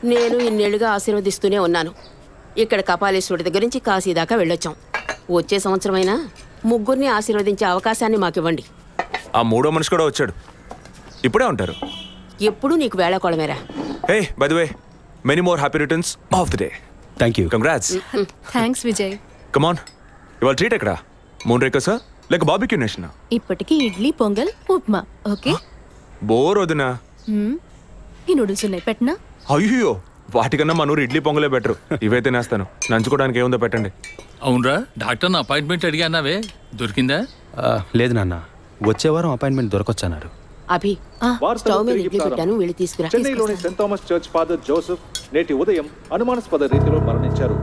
నేను ఇన్నేళ్లుగా ఆశీర్వదిస్తూనే ఉన్నాను. ఇక్కడ కపాలేశ్వరుడి దగ్గర నుంచి కాశీ దాకా వెళ్ళొచ్చాం. వచ్చే సంవత్సరమైనా ముగ్గురిని ఆశీర్వదించే అవకాశాన్ని మాకివ్వండి. ఆ మూడో మనిషి కూడా వచ్చాడు. ఇప్పుడే ఉంటారు. ఎప్పుడు నీకు వేళాకోళమేరా. Hey by the way many more happy returns of the day. Thank you. Congrats. Thanks Vijay. Come on, ఇవాళ ట్రీట్ ఎక్కడా? మూన్ రేకసా లేక బార్బిక్యూ నేషనా? ఇప్పటికి ఇడ్లీ పొంగల్ ఉప్మా. ఓకే. బోర్ వదినా. ఈ నూడిల్స్ ఉన్నాయి, పెట్టనా? అయ్యో, వాటికన్నా మన ఊరు ఇడ్లీ పొంగలే బెటర్. ఇవైతే నేస్తాను. నంచుకోవడానికి ఏముందో పెట్టండి. అవునరా, డాక్టర్ అపాయింట్మెంట్ అడిగానావే, దొరికిందా? లేదు నాన్న, వచ్చే వారం అపాయింట్మెంట్ దొరకొచ్చన్నారు. అభి, స్టవ్ మీద ఇడ్లీ పెట్టాను, వెళ్ళి తీసుకురా. చెన్నైలోని Saint Thomas church father Joseph నేటి ఉదయం అనుమానాస్పద రీతిలో మరణించారు.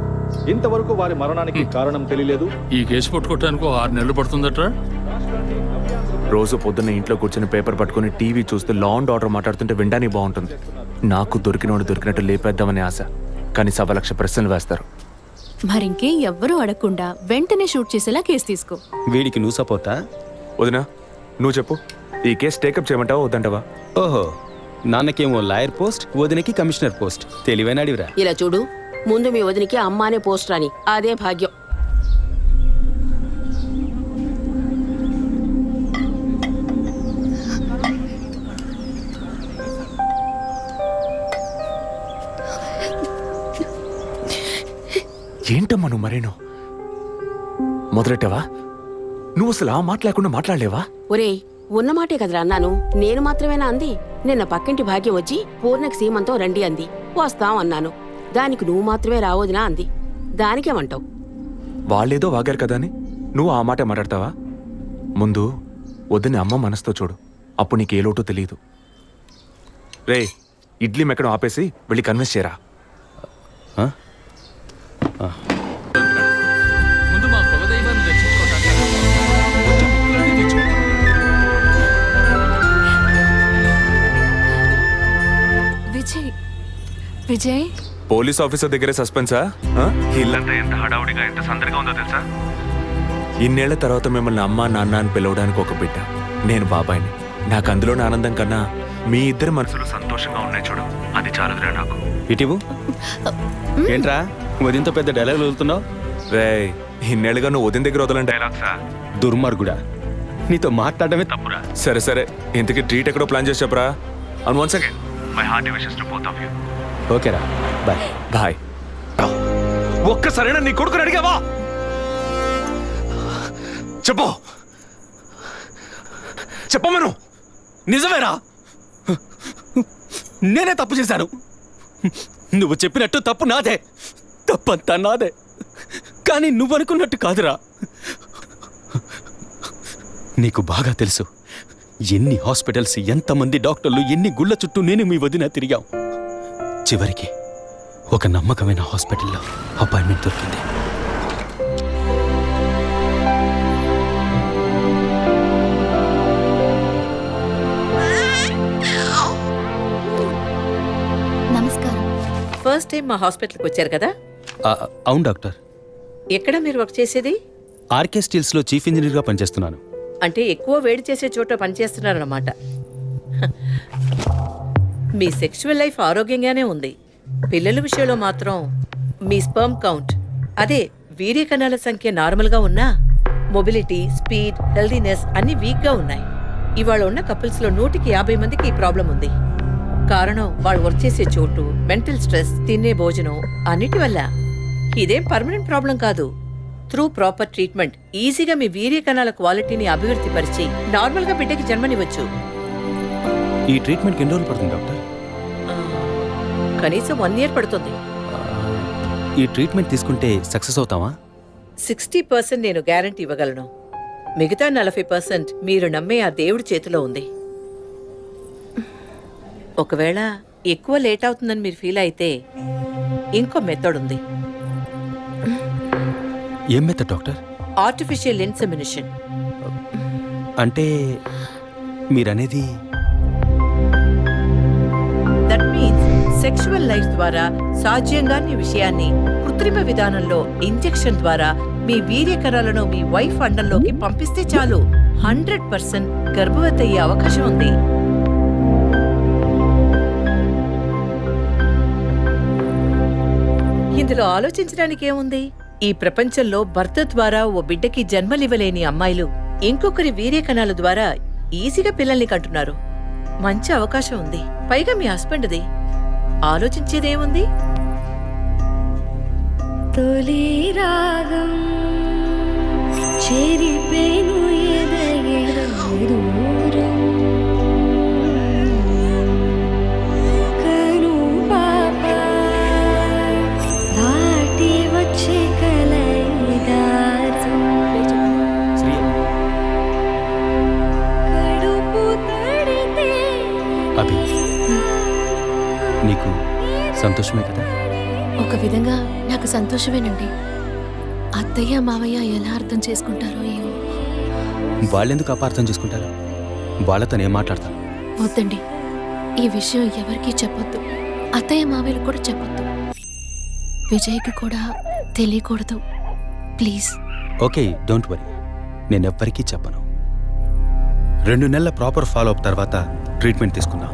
ఇంతవరకు వారి మరణానికి కారణం తెలియలేదు. ఈ కేసు పట్టుకోవడానికి 6 నెలలు పడుతుందట. రోజు పొద్దున్న ఇంట్లో కూర్చొని పేపర్ పట్టుకుని టీవీ చూస్తే లా అండ్ ఆర్డర్ మాట్లాడుతుంటే వినడానికి బాగుంటుంది. నాకు దొరికినోడు దొరికినట్టు లేపేద్దామనే ఆశ, కానీ 1,00,000 ప్రశ్నలు వేస్తారు. మరింకే ఎవ్వరూ అడగకుండా వెంటనే షూట్ చేసేలా కేసు తీసుకో. వీడికి నువ్వు సపోర్టా? వదినా నువ్వు చెప్పు, ఈ కేసు టేకప్ చేయమంటావా వద్దంటావా? ఓహో, నాన్నకేమో లాయర్ పోస్ట్, వదినకి కమిషనర్ పోస్ట్. తెలివైన అడివిరా. ఇలా చూడు, ముందు మీ వదినికి అమ్మానే పోస్ట్ రాని, అదే భాగ్యం. ఏంటమ్మా నువ్వు మరేనో మొదలెట్టావా? నువ్వు అసలు ఆ మాట లేకుండా మాట్లాడలేవా? ఒరేయ్, ఉన్నమాటే కదరా అన్నాను. నేను మాత్రమేనా అంది? నిన్న పక్కింటి భాగ్యం వచ్చి పూర్ణకి సీమంతో రండి అంది. వస్తాం అన్నాను. దానికి నువ్వు మాత్రమే రావద్దునా అంది. దానికేమంటావు? వాళ్ళేదో వాగారు కదా అని నువ్వు ఆ మాట మాట్లాడతావా? ముందు వద్దని అమ్మ మనసుతో చూడు, అప్పుడు నీకు ఏ లోటో తెలియదు. రే, ఇడ్లీ మెక్కడం ఆపేసి వెళ్ళి కన్విన్స్ చేయరా. ముందు మా కులదైవాన్ని దర్శించుకోవడానికి తెచ్చుకో. విజయ్, విజయ్, పోలీస్ ఆఫీసర్ దగ్గరే సస్పెన్సా? ఇల్లంతా ఎంత హడావుడిగా ఎంత సందడిగా ఉందో తెలుసా? ఇన్నేళ్ల తర్వాత మిమ్మల్ని అమ్మా నాన్న అని పిలవడానికి ఒక బిడ్డ, నేను బాబాయిని. నాకు అందులోని ఆనందం కన్నా మీ ఇద్దరు మనసులు సంతోషంగా ఉన్నాయి చూడు, అది చాలదురా నాకు. ఇటీవు ఏంట్రా వదినతో పెద్ద డైలాగ్ వదులుతున్నావు? రే, ఇన్నేళ్ళుగా నువ్వు వదిన దగ్గర వదలని డైలాగ్సా? దుర్మార్గుడా, నీతో మాట్లాడమే తప్పురా. సరే సరే, ఇంతకీ ట్రీట్ ఎక్కడో ప్లాన్ చేసి చెప్పరా. And once again my hearty wishes to both of you. ఓకేరా, బాయ్. బాయ్. ఒక్కసారైనా నీ కొడుకుని అడిగావా? చెప్పు, చెప్పమను. నిజమేరా, నేనే తప్పు చేశాను. నువ్వు చెప్పినట్టు తప్పు నాదే, తప్పంతా నాదే. కానీ నువ్వు అనుకున్నట్టు కాదురా. నీకు బాగా తెలుసు ఎన్ని హాస్పిటల్స్, ఎంతమంది డాక్టర్లు, ఎన్ని గుళ్ళ చుట్టూ నేను మీ వదిన తిరిగాం. చివరికి ఒక నమ్మకమైన హాస్పిటల్లో అపాయింట్మెంట్ దొరికింది. ఫస్ట్ టైం మా హాస్పిటల్కి వచ్చారు కదా? అవును డాక్టర్. ఎక్కడ మీరు వర్క్ చేసేది? ఆర్కే స్టీల్స్లో చీఫ్ ఇంజనీర్గా పనిచేస్తున్నాను. అంటే ఎక్కువ వేడి చేసే చోట పనిచేస్తున్నారన్నమాట. మీ సెక్షువల్ లైఫ్ ఆరోగ్యంగానే ఉంది. పిల్లల విషయంలో మాత్రం మీ స్పర్మ్ కౌంట్, అదే వీర్య కణాల సంఖ్య నార్మల్గా ఉన్నా మొబిలిటీ, స్పీడ్, హెల్దీనెస్ అన్ని వీక్గా ఉన్నాయి. ఇవాళ ఉన్న కపుల్స్లో 100కి 50 మందికి ఈ ప్రాబ్లం ఉంది. కారణం వాళ్ళు వర్క్ చేసే చోటు, మెంటల్ స్ట్రెస్, తినే భోజనం అన్నిటి వల్ల. ఇదేం పర్మనెంట్ ప్రాబ్లం కాదు. త్రూ ప్రాపర్ ట్రీట్మెంట్ ఈజీగా మీ వీర్య కణాల క్వాలిటీని అభివృద్ధి పరిచి నార్మల్గా బిడ్డకి జన్మనివ్వచ్చు. ఈ ట్రీట్మెంట్కి ఎన్ని రోజులు పడుతుంది డాక్టర్? కనీసం 1 year పడుతుంది. ఈ ట్రీట్మెంట్ తీసుకుంటే సక్సెస్ అవుతావా? 60% నేను గ్యారంటీ ఇవ్వగలను. మిగతా 40% మీరు నమ్మే ఆ దేవుడి చేతిలో ఉంది. ఒకవేళ ఎక్కువ లేట్ అవుతుందని మీరు ఫీల్ అయితే ఇంకో మెథడ్ ఉంది. ఏం మెథడ్ డాక్టర్? Artificial insemination. అంటే మీరనేది? దట్ మీన్స్ సెక్షువల్ లైఫ్ ద్వారా సాధ్యంగాని విషయాన్ని కృత్రిమ విధానంలో ఇంజెక్షన్ ద్వారా మీ వీర్యకణాలను మీ వైఫ్ అండంలోకి పంపిస్తే చాలు 100% గర్భవతి అయ్యే అవకాశం ఉంది. ఇందులో ఆలోచించడానికి ఏముంది? ఈ ప్రపంచంలో భర్త ద్వారా ఓ బిడ్డకి జన్మలివ్వలేని అమ్మాయిలు ఇంకొకరి వీర్య కణాల ద్వారా ఈజీగా పిల్లల్ని కంటున్నారు. మంచి అవకాశం ఉంది, పైగా మీ హస్బెండ్ది. ఆలోచించేదేముంది? తొలి రాగం చెరిపేను ఎదగెదూరం కను పాప దాటి వచ్చే కలయిదారం కడుపు తడితే అభి, నీకు సంతోషమే కదా? ఒక విధంగా నాకు సంతోషమేనండి. అత్తయ్య మావయ్య ఎలా అర్థం చేసుకుంటారో ఏమో. వాళ్ళెందుకు అపార్థం చేసుకుంటారు? వాళ్ళతో నేను మాట్లాడతాను. వద్దండి, ఈ విషయం ఎవరికీ చెప్పొద్దు. అత్తయ్య మావయ్యలు కూడా చెప్పొద్దు. విజయ్కి కూడా తెలియకూడదు, ప్లీజ్. ఓకే, డోంట్ వరీ, నేనెవ్వరికీ చెప్పను. 2 నెలల ప్రాపర్ ఫాలో అప్ తర్వాత ట్రీట్మెంట్ తీసుకున్నాం.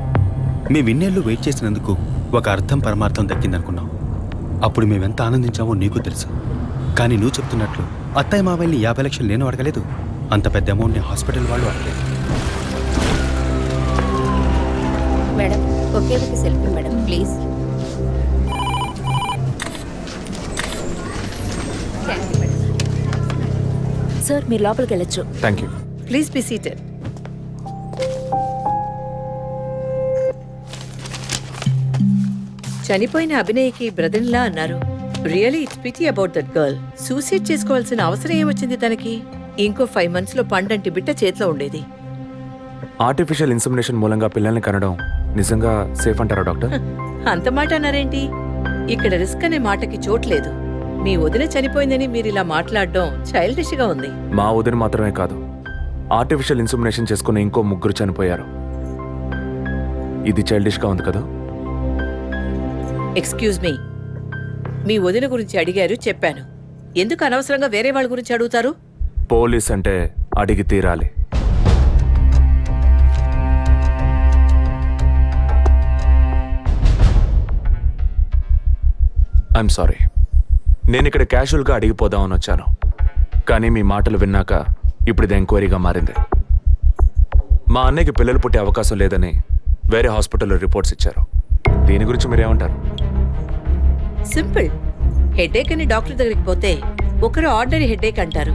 మేము ఇన్నేళ్ళు వెయిట్ చేసినందుకు ఒక అర్థం పరమార్థం దక్కిందనుకున్నాం. అప్పుడు మేమెంత ఆనందించామో నీకు తెలుసు. కానీ నువ్వు చెప్తున్నట్లు అత్తయ్య మావయ్యని 50 లక్షలు నేను అడగలేదు, అంత పెద్ద అమౌంట్ని హాస్పిటల్ వాళ్ళు అడగలేదు. మేడం, ఒకే ఒక సెల్ఫీ మేడం, ప్లీజ్. సార్, మీరు లోపలికి వెళ్ళొచ్చు. Thank you. Please be seated. చనిపోయిన అభినయ్కి బ్రదర్లా అన్నారు. Really it's pity about that girl. Suicide చేసుకోవాల్సిన అవసరం ఏమొచ్చింది తనకి? ఇంకో 5 months లో పండంటి బిడ్డ చేతిలో ఉండేది. ఆర్టిఫిషియల్ ఇన్సెమినేషన్ మూలంగా పిల్లల్ని కనడం నిజంగా సేఫ్ అంటారా డాక్టర్? అంత మాట అన్నారేంటి? ఇక్కడ రిస్క్ అనే మాటకి చోట్లేదు. మీ వదిన చనిపోయిందని మీరు ఇలా మాట్లాడడం చైల్డిష్ గా ఉంది. మా వదిన మాత్రమే కాదు, ఆర్టిఫిషియల్ ఇన్సెమినేషన్ చేసుకున్న ఇంకో 3 చనిపోయారు. ఇది చైల్డిష్ గా ఉంది కదా? ఎక్స్క్యూజ్ మీ, మీ వదిన గురించి అడిగారు, చెప్పాను. ఎందుకు అనవసరంగా వేరే వాళ్ళ గురించి అడుగుతారు? పోలీస్ అంటే అడిగి తీరాలి. ఐఎమ్ సారీ, నేను ఇక్కడ క్యాజువల్గా అడిగిపోదామని వచ్చాను. కానీ మీ మాటలు విన్నాక ఇప్పుడు ఇది ఎంక్వైరీగా మారింది. మా అన్నయ్యకి పిల్లలు పుట్టే అవకాశం లేదని వేరే హాస్పిటల్లో రిపోర్ట్స్ ఇచ్చారు. దీని గురించి మీరేమంటారు? సింపుల్. హెడేక్ అని డాక్టర్ దగ్గరికి పోతే ఒకరు ఆర్డినరీ హెడేక్ అంటారు,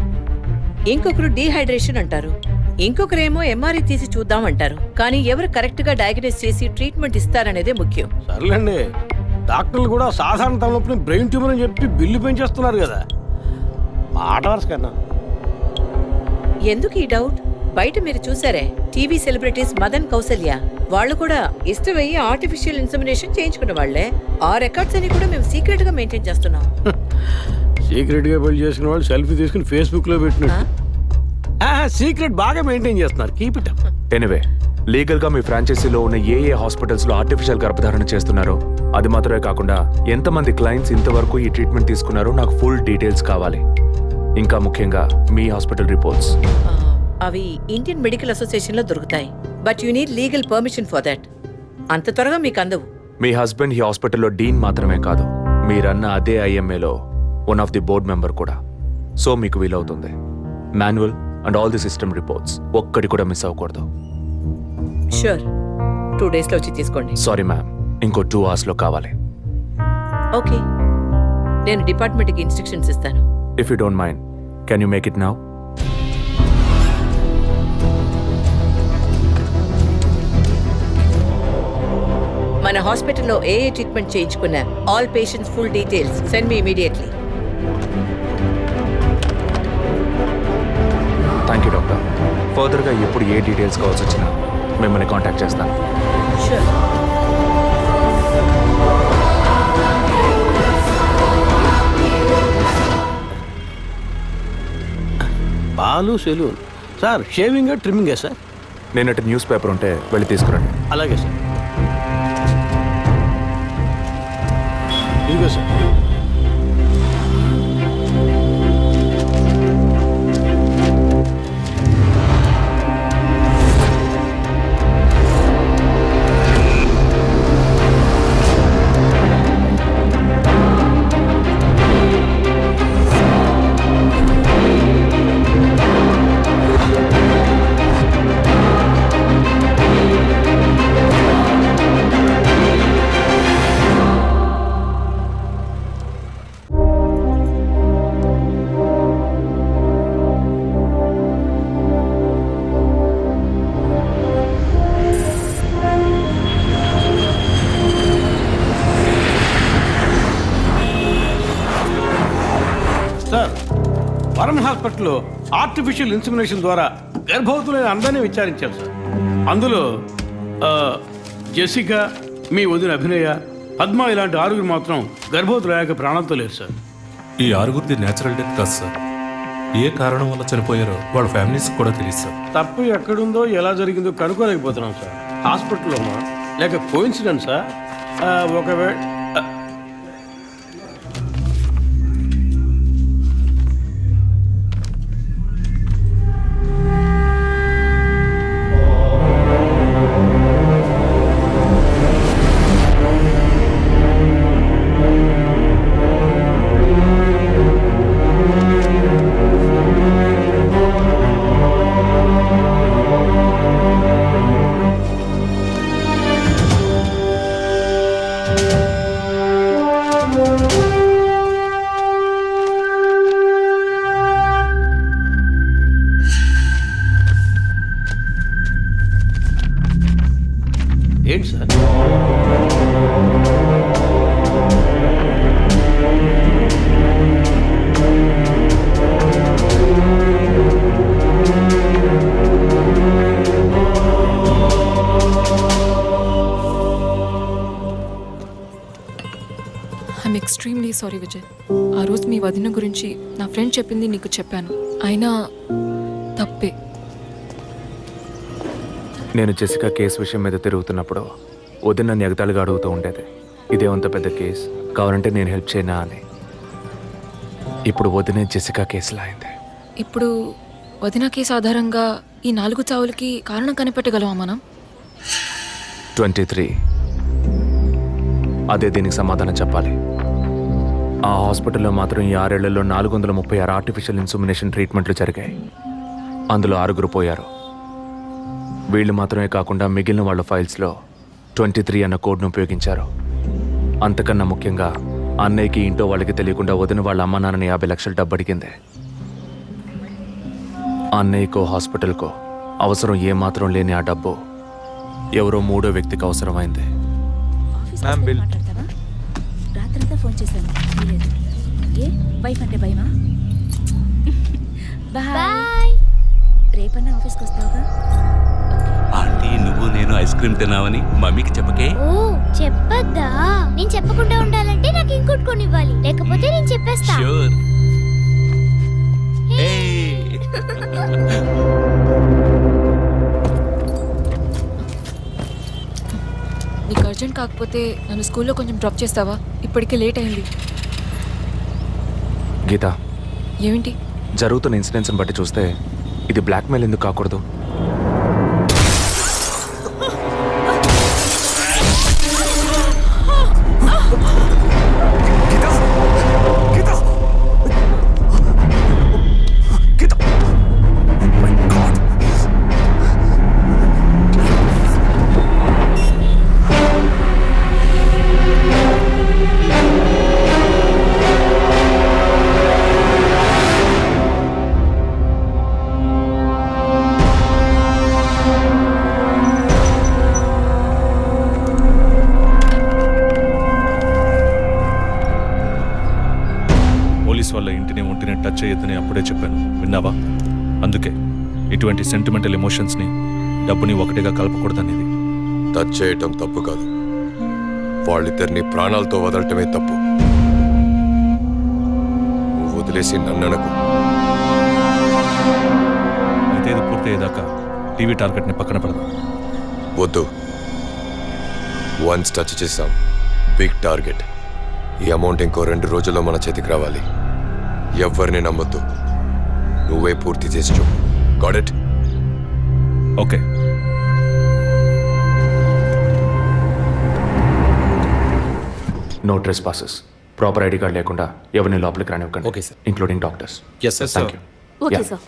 ఇంకొకరు డీహైడ్రేషన్ అంటారు, ఇంకొకరేమో ఎంఆర్ఐ తీసి చూద్దాం అంటారు. కానీ ఎవరు కరెక్ట్ గా డయాగ్నోస్ చేసి ట్రీట్మెంట్ ఇస్తారనేదే ముఖ్యం. సర్లేండి, డాక్టర్లు కూడా సాధారణ తలనొప్పిని బ్రెయిన్ ట్యూమర్ అని చెప్పి బిల్లు పెంచేస్తున్నారు కదా. మాట వరుస కన్నా. ఎందుకు ఈ డౌట్? బయట మీరు చూసారే, టీవీ సెలబ్రిటీస్ మదన్ కౌసల్య వాళ్ళు కూడా ఇష్టమయ్యి ఆర్టిఫిషియల్ ఇన్సెమినేషన్ చేయించుకున్న వాళ్లే. ఆ రికార్డ్స్ అని కూడా మేము సీక్రెట్ గా మెయింటైన్ చేస్తున్నాం. సీక్రెట్ గా పెళ్లి చేసుకున్న వాళ్ళు సెల్ఫీ తీసుకుని ఫేస్బుక్ లో పెట్టినట్టు సీక్రెట్ బాగా మెయింటైన్ చేస్తున్నారు. Keep it up. Anyway, legal గా మీ ఫ్రాంచైజీలో ఉన్న ఏ హాస్పిటల్స్ లో ఆర్టిఫిషియల్ గర్భధారణ చేస్తున్నారో అది మాత్రమే కాకుండా ఎంతమంది క్లయింట్స్ ఇంతవరకు ఈ ట్రీట్మెంట్ తీసుకున్నారో నాకు ఫుల్ డీటెయిల్స్ కావాలి. ఇంకా ముఖ్యంగా మీ హాస్పిటల్ రిపోర్ట్స్. అవి ఇండియన్ మెడికల్ అసోసియేషన్ లో దొరుకుతాయి. But you need legal permission for that. అంత త్వరగా మీకు అందవు. మీ హస్బెండ్ ఈ హాస్పిటల్లో డీన్ మాత్రమే కాదు, మీరన్న అదే ఐఎంఏలో one of the board member కూడా. సో మీకు వీలవుతుంది. Manual and all the system reports ఒక్కటి కూడా మిస్ అవ్వకూడదు. షూర్, 2 days లో వచ్చి తీసుకోండి. సారీ మ్యామ్, ఇంకో 2 hours లో కావాలి. ఓకే, నేను డిపార్ట్మెంట్కి ఇన్స్ట్రక్షన్స్ ఇస్తాను. If you don't mind, can you make it now? మన హాస్పిటల్లో ఏ ట్రీట్మెంట్ చేయించుకున్న all patients full details send me immediately. Thank you doctor. ఫర్దర్గా ఎప్పుడు ఏ డీటెయిల్స్ కావాల్సి వచ్చినా మిమ్మల్ని కాంటాక్ట్ చేస్తాను. Sure. Balu salon sir. Shaving ట్రిమ్మింగే సార్? నేనటి న్యూస్ పేపర్ ఉంటే వెళ్ళి తీసుకురండి. అలాగే సార్. ఇదిగో సార్. వరం హాస్పిటల్లో ఆర్టిఫిషియల్ ఇన్సిమినేషన్ ద్వారా గర్భవతులైన అందరినీ విచారించాం సార్. అందులో జెసికా, మీ వదిన అభినయ, పద్మ ఇలాంటి 6 మాత్రం గర్భవతులయ్యాక ప్రాణంతో లేరు సార్. ఈ 6 నేచురల్ డెత్ కాదు సార్. ఏ కారణం వల్ల చనిపోయారో వాళ్ళ ఫ్యామిలీస్ కూడా తెలియదు సార్. తప్పు ఎక్కడుందో ఎలా జరిగిందో కనుక్కోలేకపోతున్నాం సార్. హాస్పిటల్లోమా లేక కోఇన్సిడెన్సా? ఒకవేళ ఏంటి sir? I'm extremely sorry Vijay. ఆ రోజు మీ వదిన గురించి నా ఫ్రెండ్ చెప్పింది నీకు చెప్పాను. అయినా తప్పే. నేను జెసికా కేసు విషయం మీద తిరుగుతున్నప్పుడు వదిన నన్ను ఎగతాళిగా అడుగుతూ ఉండేది, ఇదేమంత పెద్ద కేసు, కావాలంటే నేను హెల్ప్ చేయనా అని. ఇప్పుడు వదినే జెసికా కేసులా అయింది. ఇప్పుడు వదిన కేసు ఆధారంగా ఈ 4 చావులకి కారణం కనిపెట్టగలమా మనం? 23. అదే దీనికి సమాధానం చెప్పాలి. ఆ హాస్పిటల్లో మాత్రం ఈ 6 ఏళ్లలో 436 ఆర్టిఫిషియల్ ఇన్సుమినేషన్ ట్రీట్మెంట్లు జరిగాయి. అందులో 6 పోయారు. వీళ్ళు మాత్రమే కాకుండా మిగిలిన వాళ్ళ ఫైల్స్లో 23 అన్న కోడ్ను ఉపయోగించారు. అంతకన్నా ముఖ్యంగా అన్నయ్యకి ఇంట్లో వాళ్ళకి తెలియకుండా వదిన వాళ్ళ అమ్మ నాన్నని 50 లక్షలు డబ్బు అడిగింది. అన్నయ్యకో హాస్పిటల్కో అవసరం ఏమాత్రం లేని ఆ డబ్బు ఎవరో 3వ వ్యక్తికి అవసరమైంది. రాత్రంతా ఫోన్ చేశాను. ఏ వైఫ్ అంటే భయమా? బాయ్. రేపన్నా ఆఫీస్కి వస్తావుగా? ఆంటీ, నువ్వు నేను ఐస్ క్రీమ్ తిన్నావని మమ్మీకి చెప్పకే. ఓ చెప్పద్దా? నేను చెప్పకుండా ఉండాలంటే నాకు ఇంకోటి కొనివ్వాలి, లేకపోతే నేను చెప్పేస్తా. ష్యూర్. నీకు అర్జెంట్ కాకపోతే నన్ను స్కూల్లో కొంచెం డ్రాప్ చేస్తావా? ఇప్పటికే లేట్ అయింది. గీత, ఏమిటి? జరుగుతున్న ఇన్సిడెంట్స్ని బట్టి చూస్తే ఇది బ్లాక్మెయిల్ ఎందుకు కాకూడదు? వాళ్ళ ఇంటిని ఒంటిని టచ్ చేయొద్దని అప్పుడే చెప్పాను, విన్నావా? అందుకే ఇటువంటి సెంటిమెంటల్ ఎమోషన్స్ని డబ్బుని ఒకటిగా కలపకూడదనేది. టచ్ చేయటం తప్పు కాదు, వాళ్ళిద్దరిని ప్రాణాలతో వదలటమే తప్పు. నువ్వు వదిలేసి నన్ననకు. అయితే ఇది పూర్తయ్యేదాకా టీవీ టార్గెట్ని పక్కన పెడదాం. వద్దు, వన్స్ టచ్ చేసాం, బిగ్ టార్గెట్. ఈ అమౌంట్ ఇంకో 2 రోజుల్లో మన చేతికి రావాలి. ఎవరిని నమ్మొద్దు, నువ్వే పూర్తి చేసి చూపు. Got it? Okay. No trespasses. Proper ID card లేకుండా ఎవరిని లోపలికి రానివ్వకండి. Okay sir. Including doctors. Yes sir. Thank you. Okay sir.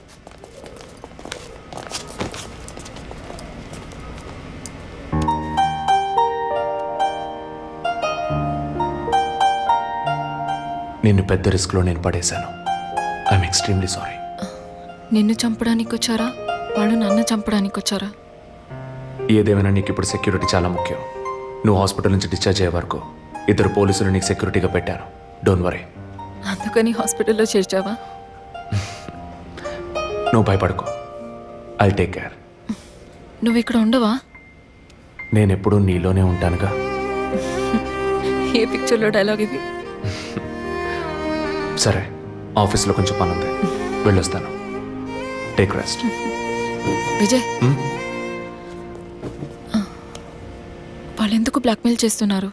నిన్ను పెద్ద రిస్క్లో నేను పడేశాను. I'm extremely sorry. నిన్ను చంపడానికి వచ్చారా, వాళ్ళు నన్ను చంపడానికి వచ్చారా? ఏదేమైనా నీకు ఇప్పుడు సెక్యూరిటీ చాలా ముఖ్యం. నువ్వు హాస్పిటల్ నుంచి డిశ్చార్జ్ అయ్యే వరకు 2 పోలీసులు నీకు సెక్యూరిటీగా పెట్టాను. Don't worry. అందుకని హాస్పిటల్లో చేర్చావా? నువ్వు భయపడుకో, ఐ టేక్ కేర్. నువ్వు ఇక్కడ ఉండవా? నేను ఎప్పుడూ నీలోనే ఉంటానుగా. ఏ పిక్చర్లో డైలాగ్ ఇది? సరే, ఆఫీస్లో కొంచెం పని ఉంది, వెళ్ళొస్తాను. Take rest. విజయ్, వాళ్ళు ఎందుకు బ్లాక్మెయిల్ చేస్తున్నారు?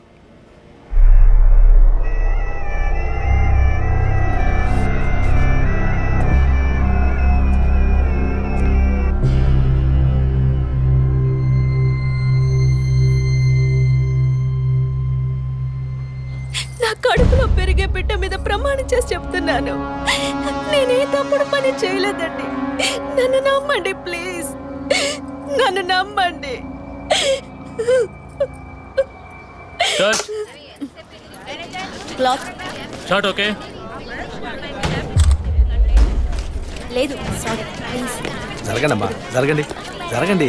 నా కడుపులో పెరిగే బిడ్డ మీద ప్రమాణం చేసి చెప్తున్నాను, నేనే తప్పుడు పని చేయలేదండి. నన్ను నమ్మండి ప్లీజ్, నన్ను నమ్మండి. Short okay. లేదు సారీ ప్లీజ్. జరగండి అమ్మా, జరగండి జరగండి.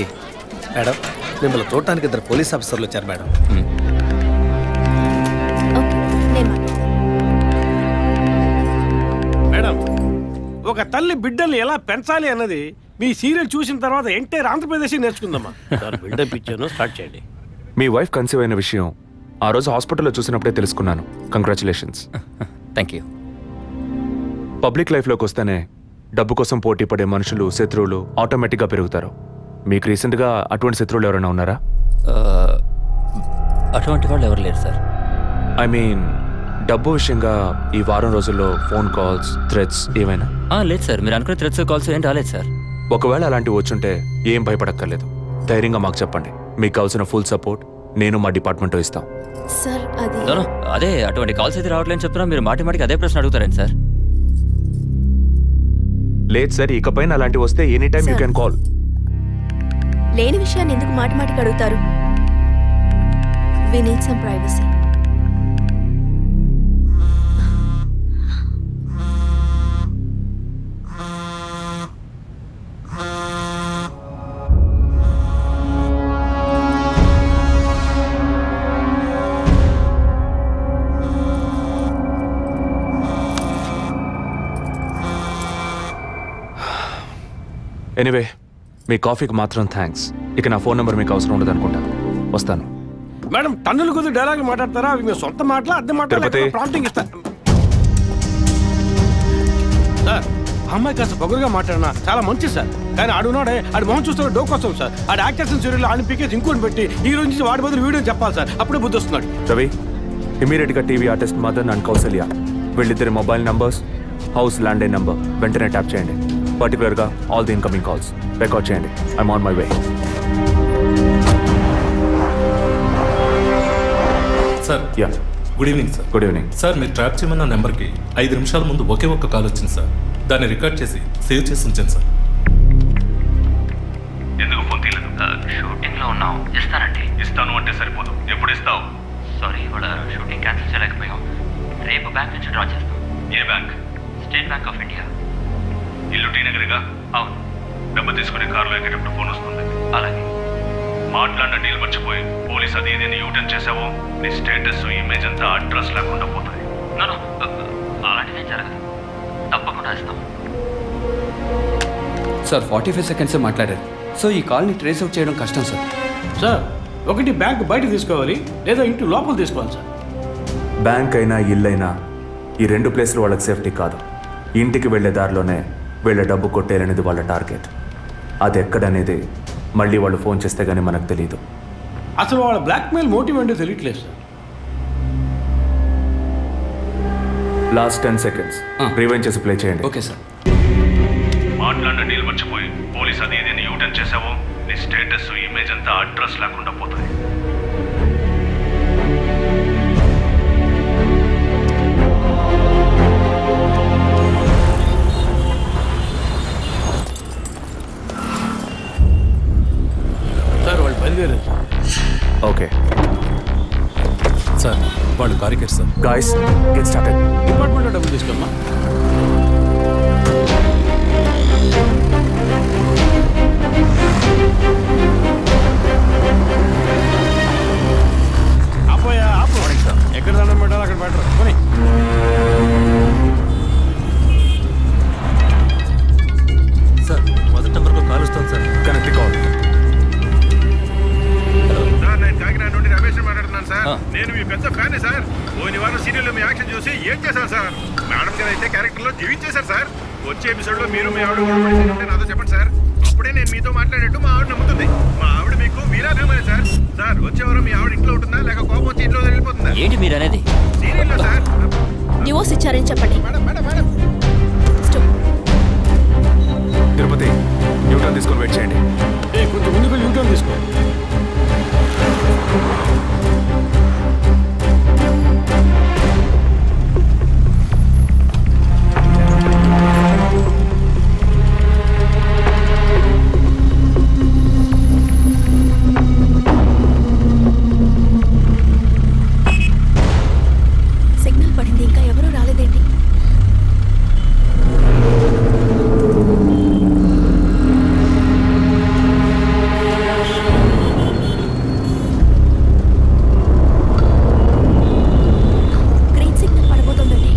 మేడం, మిమ్మల్ని చూడటానికి 2 పోలీస్ ఆఫీసర్లు వచ్చారు మేడం. మేడం, ఒక తల్లి బిడ్డల్ని ఎలా పెంచాలి అన్నది మీ సీరియల్ చూసిన తర్వాత ఎంటైర్ ఆంధ్రప్రదేశ్ నేర్చుకుందమ్మా. బిల్డప్ ఇచ్చాను, స్టార్ట్ చేయండి. మీ వైఫ్ కన్సీవ్ అయిన విషయం ఆ రోజు హాస్పిటల్లో చూసినప్పుడే తెలుసుకున్నాను. కంగ్రాచులేషన్స్. Thank you. పబ్లిక్ లైఫ్లోకి వస్తేనే డబ్బు కోసం పోటీ పడే మనుషులు, శత్రువులు ఆటోమేటిక్గా పెరుగుతారు. మీకు రీసెంట్గా అటువంటి శత్రువులు ఎవరైనా ఉన్నారా? అటువంటి వాళ్ళు ఎవరు లేరు సార్. ఐ మీన్ డబ్బు విషయంగా ఈ వారం రోజుల్లో ఫోన్ కాల్స్, థ్రెట్స్ ఏమైనా? లేదు సార్, మీరు అనుకునే థ్రెట్స్ కాల్స్ ఏం రాలేదు సార్. ఒకవేళ అలాంటివి వచ్చుంటే ఏం భయపడక్కర్లేదు, ధైర్యంగా మాకు చెప్పండి. మీకు కావాల్సిన ఫుల్ సపోర్ట్ నేను మా డిపార్ట్మెంట్లో ఇస్తాం. సార్ అది అదే అటువంటి కాల్స్ అయితే రావట్లేని చెప్తున్నా, మీరు మాటి మాటికి అదే ప్రశ్న అడుగుతారండి సార్. లేదు సార్, ఇకపైన అలాంటివి వస్తే any time you can call. లేని విషయాన్ని ఎందుకు మాటి మాటికి అడుగుతారు? We need some privacy. Anyway, మీ కాఫీకి మాత్రం థ్యాంక్స్. ఇక నా ఫోన్ నెంబర్ మీకు అవసరం ఉండదు అనుకుంటాను. వస్తాను. మేడం, టన్నులు కొద్ది డైలాగులు మాట్లాడతారా? అవి మీ సొంత మాటలా, అద్దె మాటలా, తిరుపతి. ప్రాంప్టింగ్ ఇస్తా. సార్, ఆ అమ్మాయి కాస్త పొగరుగా మాట్లాడినా చాలా మంచిది సార్. కానీ ఆడున్నాడే, ఆడి మొహం చూస్తే డోకొస్తాం సార్. ఆడి యాక్టర్స్ సీరియల్ ఆడిని పీకేసి ఇంకోటి పెట్టి ఈ రోజు నుంచి వాడి బదులు వీడియో చెప్పాలి సార్. అప్పుడే బుద్ధి వస్తున్నాడు. రవి, ఇమీడియట్గా TV artist Madan and Kausalya వీళ్ళిద్దరి mobile numbers, house landline number వెంటనే ట్యాప్ చేయండి. పర్టికులర్గా all the incoming calls record చేయండి. I'm on my way. Sir, yeah, good evening sir. Good evening. Sir, మీరు ట్రాప్ చేయమన్న నెంబర్కి 5 నిమిషాల ముందు ఒకే ఒక్క కాల్ వచ్చింది సార్. దాన్ని రికార్డ్ చేసి సేవ్ చేసి ఉంచాను సార్. ఎందుకు ఫోన్ తీయలేదు? షూటింగ్లో ఉన్నాం. ఇస్తానండి. ఇస్తాను అంటే సరిపోదు. ఎప్పుడు ఇస్తావు? సారీ, ఇవాళ షూటింగ్ క్యాన్సిల్ చేయలేకపోయాం. రేపు బ్యాంక్ నుంచి డ్రా చేస్తాం. ఏ bank? State Bank of India. ఇల్లు టీ నగర్గా? అవును. డబ్బు తీసుకుని కారులో ఎక్కేటప్పుడు ఫోన్ వస్తుంది. అలాగే. మాట్లాడిన డీల్ మర్చిపోయి పోలీస్ అది ఇది యూటర్న్ చేసావో నీ స్టేటస్, ఇమేజ్ అంతా అడ్రస్ లేకుండా పోతాయి. అలాంటిదే జరగదు. తప్పకుండా ఇస్తాం. సార్ 45 సెకండ్సే మాట్లాడారు. సో ఈ కాల్ని ట్రేస్ అవుట్ చేయడం కష్టం సార్. సార్, ఒకటి బ్యాంక్ బయట తీసుకోవాలి, లేదా ఇంటి లోపల తీసుకోవాలి సార్. బ్యాంక్ అయినా ఇల్లైనా ఈ 2 ప్లేస్లు వాళ్ళకి సేఫ్టీ కాదు. ఇంటికి వెళ్ళే దారిలోనే వీళ్ళ డబ్బు కొట్టేయాలనేది వాళ్ళ టార్గెట్. అది ఎక్కడనేది మళ్ళీ వాళ్ళు ఫోన్ చేస్తే గానీ మనకు తెలియదు. అసలు వాళ్ళ బ్లాక్మెయిల్ మోటివ్ ఏంటో తెలియట్లేదు సార్. లాస్ట్ 10 సెకండ్స్ రివైండ్ చేసి ప్లే చేయండి. Okay sir. మాట్లాడిన డీల్ మర్చిపోయి పోలీస్ అది ఇది యూటర్న్ చేసావో నీ స్టేటస్, ఇమేజ్ అంతా అడ్రస్ లేకుండా పోతాయి. సార్, వాళ్ళు బయలుదేరారు సార్. ఓకే సార్, వాళ్ళు కారికేర్ సార్. Guys, get started. డిపార్ట్మెంట్లో డబ్బులు తీసుకోమ్మా. ఆపోయా, ఆపు. ఎక్కడ దండం పెట్టాలి అక్కడ పెట్టరు. కొని సార్, నేను మీ పెద్ద ఫ్యాన్ సార్. పోయిన వారం సీరియల్లో మీ యాక్షన్ చూసి ఏం చేశాను సార్. మేడం గారు అయితే క్యారెక్టర్లో జీవించేశారు సార్. వచ్చే ఎపిసోడ్లో మీరు మీ ఆవిడ గొడవ పడేసి ఉంటే నాతో చెప్పండి సార్. అప్పుడే నేను మీతో మాట్లాడేట్టు మా ఆవిడ నమ్ముతుంది. మా ఆవిడ మీకు వీరాభిమాని సార్. సార్ వచ్చే వారం మీ ఆవిడ ఇంట్లో ఉంటుందా లేక కోపం వచ్చి ఇంట్లో వెళ్ళిపోతుందా? ఏంటి మీరు అనేది? సీరియల్లో సార్. డివోర్స్ ఇచ్చారని చెప్పండి. Madam madam madam Tirupati Newton తీసుకొని వెయిట్ చేయండి. కొంచెం ముందుకు యూటర్న్ తీసుకో. సిగ్నల్ పడింది, ఇంకా ఎవరూ రాలేదేంటి? గ్రీన్ సిగ్నల్ పడబోతుందండి.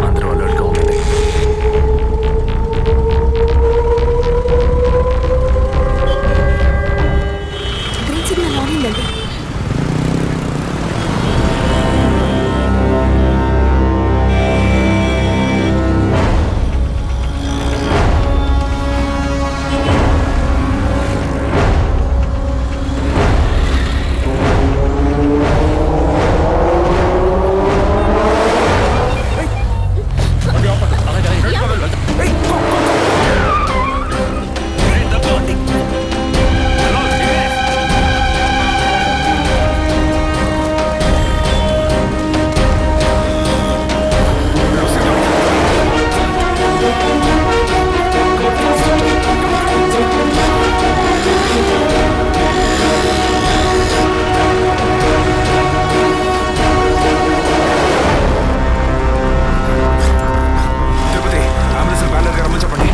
అందరూ అలర్ట్గా ఉండండి. గ్రీన్ సిగ్నల్ ఆన్ అయిందండి. తిరుపతి అంబులెన్స్ బ్యాలర్ రమ్మని చెప్పండి.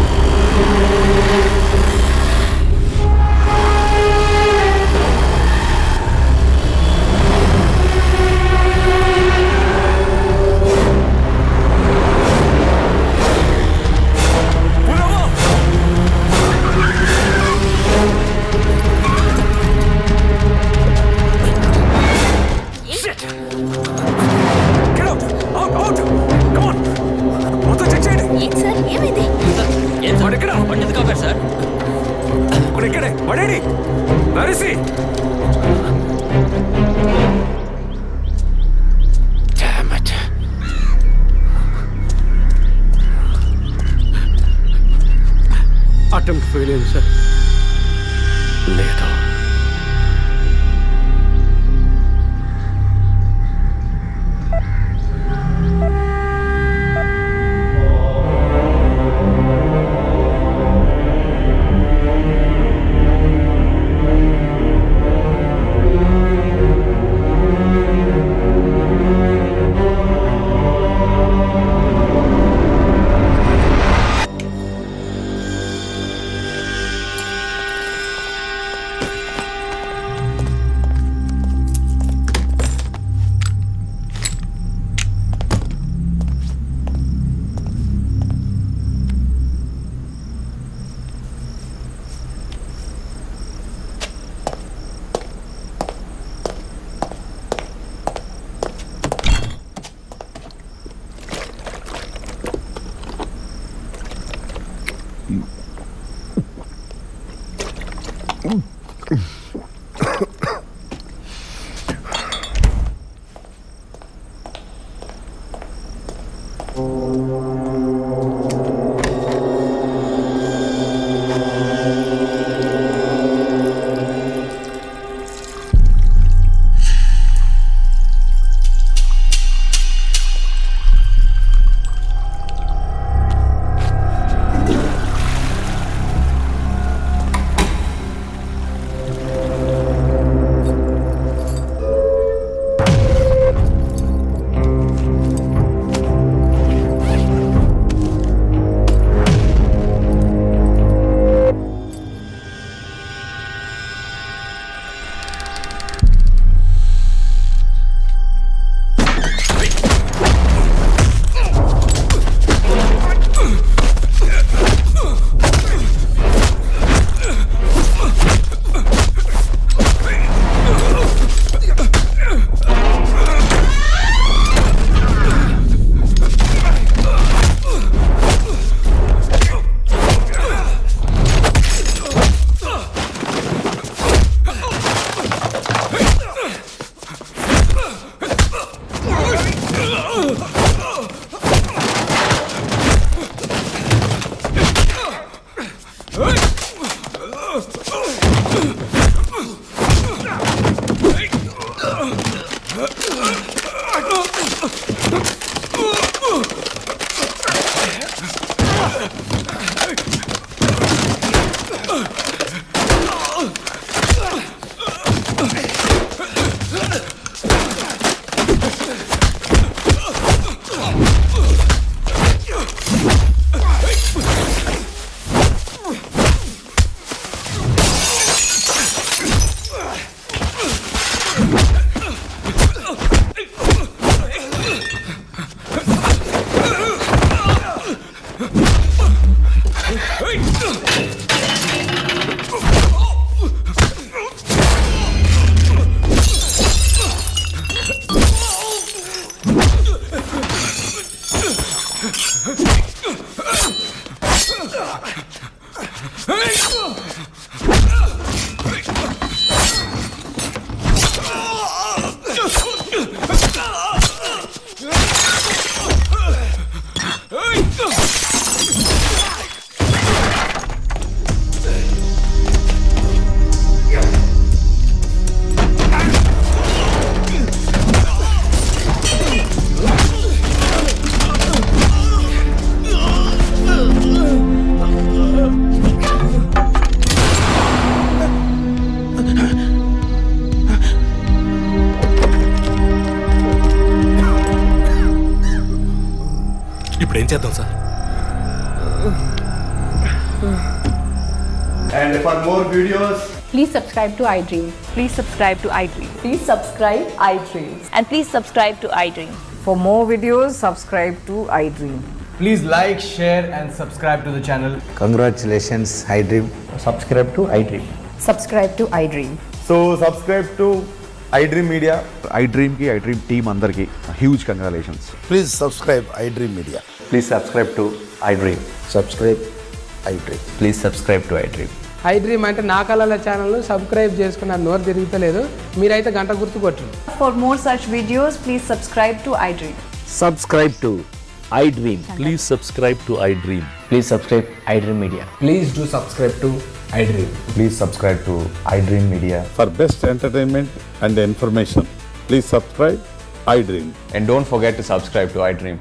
ఏంటి సార్, ఏమైంది? ఏం సార్ బండి ఎందుకు ఆపారు సార్? ఇక్కడే పడేడి నరిసి. అటెంప్ట్ ఫెయిల్ అయింది సార్. లేదు ఇప్పుడు ఏం చేద్దాం sir? And for more videos, Please subscribe to iDream. Please subscribe to iDream. Please subscribe iDream. And please subscribe to iDream. For more videos, subscribe to iDream. please like, share and subscribe to the channel. Congratulations, iDream. Subscribe to iDream. Subscribe to iDream. So subscribe to iDream Media. iDream ki iDream team andarki huge congratulations. Please subscribe iDream Media. Please subscribe to iDream. Subscribe iDream. Please subscribe to iDream. iDream అంటే నా కళల channel subscribe చేసుకున్న నోరు తిరుగుతలేదు. మీరైతే గంట గుర్తు కొట్టండి. For more such videos, please subscribe to iDream. Subscribe to iDream. Please subscribe to I dream. Please subscribe iDream Media. Please do subscribe to iDream. Please subscribe to iDream Media. For best entertainment and information, please subscribe iDream. And don't forget to subscribe to iDream.